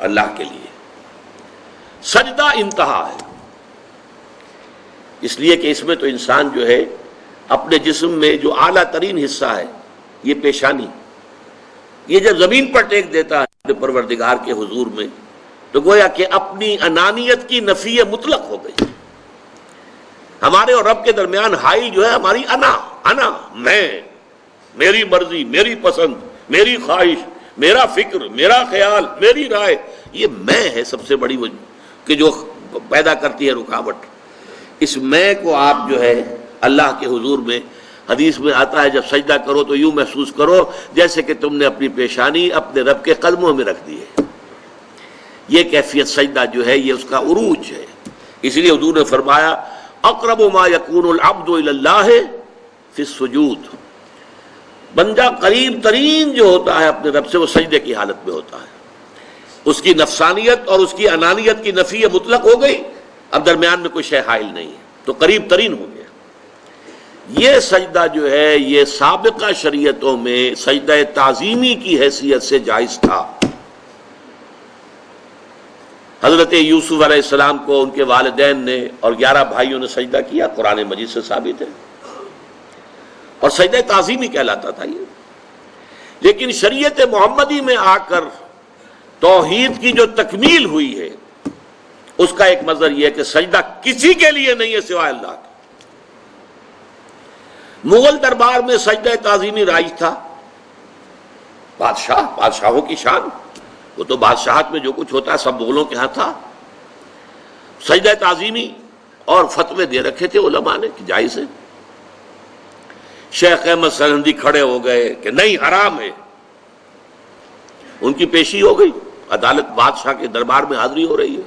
اللہ کے لیے۔ سجدہ انتہا ہے، اس لیے کہ اس میں تو انسان جو ہے اپنے جسم میں جو اعلیٰ ترین حصہ ہے یہ پیشانی، یہ جب زمین پر ٹیک دیتا ہے اپنے پروردگار کے حضور میں تو گویا کہ اپنی انانیت کی نفی مطلق ہو گئی۔ ہمارے اور رب کے درمیان حائل جو ہے ہماری انا، میں، میری مرضی، میری پسند، میری خواہش، میرا فکر، میرا خیال، میری رائے، یہ میں ہے سب سے بڑی وجہ کہ جو پیدا کرتی ہے رکاوٹ۔ اس میں کو آپ جو ہے اللہ کے حضور میں حدیث میں آتا ہے جب سجدہ کرو تو یوں محسوس کرو جیسے کہ تم نے اپنی پیشانی اپنے رب کے قدموں میں رکھ دی ہے۔ یہ کیفیت سجدہ جو ہے یہ اس کا عروج ہے۔ اس لیے حضور نے فرمایا اقرب ما یکون العبد الی اللہ فی السجود، بندہ قریب ترین جو ہوتا ہے اپنے رب سے وہ سجدے کی حالت میں ہوتا ہے۔ اس کی نفسانیت اور اس کی انانیت کی نفی مطلق ہو گئی، اب درمیان میں کوئی شے حائل نہیں ہے تو قریب ترین ہو گیا۔ یہ سجدہ جو ہے یہ سابقہ شریعتوں میں سجدہ تعظیمی کی حیثیت سے جائز تھا۔ حضرت یوسف علیہ السلام کو ان کے والدین نے اور 11 بھائیوں نے سجدہ کیا، قرآن مجید سے ثابت ہے، اور سجدہ تعظیمی کہلاتا تھا یہ۔ لیکن شریعت محمدی میں آ کر توحید کی جو تکمیل ہوئی ہے اس کا ایک مظہر یہ ہے کہ سجدہ کسی کے لیے نہیں ہے سوائے اللہ کے۔ مغل دربار میں سجدہ تعظیمی رائج تھا، بادشاہوں کی شان، وہ تو بادشاہت میں جو کچھ ہوتا ہے سب مغلوں کے ہاں تھا۔ سجدہ تعظیمی اور فتوے دے رکھے تھے علماء نے کہ جائز ہے۔ شیخ احمد سرہندی کھڑے ہو گئے کہ نہیں حرام ہے، ان کی پیشی ہو گئی، عدالت بادشاہ کے دربار میں حاضری ہو رہی ہے،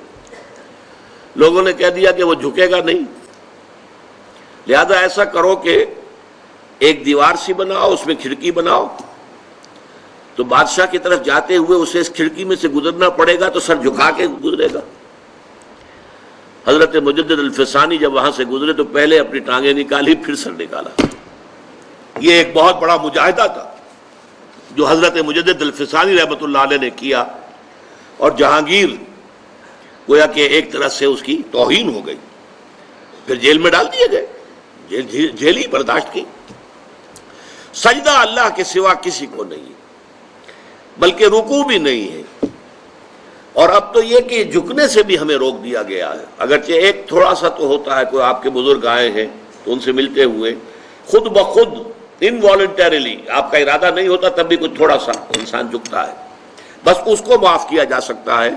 لوگوں نے کہہ دیا کہ وہ جھکے گا نہیں، لہذا ایسا کرو کہ ایک دیوار سی بناؤ، اس میں کھڑکی بناؤ، تو بادشاہ کی طرف جاتے ہوئے اسے اس کھڑکی میں سے گزرنا پڑے گا تو سر جھکا کے گزرے گا۔ حضرت مجدد الفسانی جب وہاں سے گزرے تو پہلے اپنی ٹانگیں نکالی پھر سر نکالا۔ یہ ایک بہت بڑا مجاہدہ تھا جو حضرت مجدد الفسانی رحمۃ اللہ علیہ نے کیا، اور جہانگیر گویا کہ ایک طرح سے اس کی توہین ہو گئی، پھر جیل میں ڈال دیے گئے، جیل ہی برداشت کی۔ سجدہ اللہ کے سوا کسی کو نہیں ہے، بلکہ رکوع بھی نہیں ہے، اور اب تو یہ کہ جھکنے سے بھی ہمیں روک دیا گیا ہے، اگرچہ ایک تھوڑا سا تو ہوتا ہے، کوئی آپ کے بزرگ آئے ہیں تو ان سے ملتے ہوئے خود بخود انوالنٹریلی آپ کا ارادہ نہیں ہوتا تب بھی کچھ تھوڑا سا انسان جھکتا ہے، بس اس کو معاف کیا جا سکتا ہے۔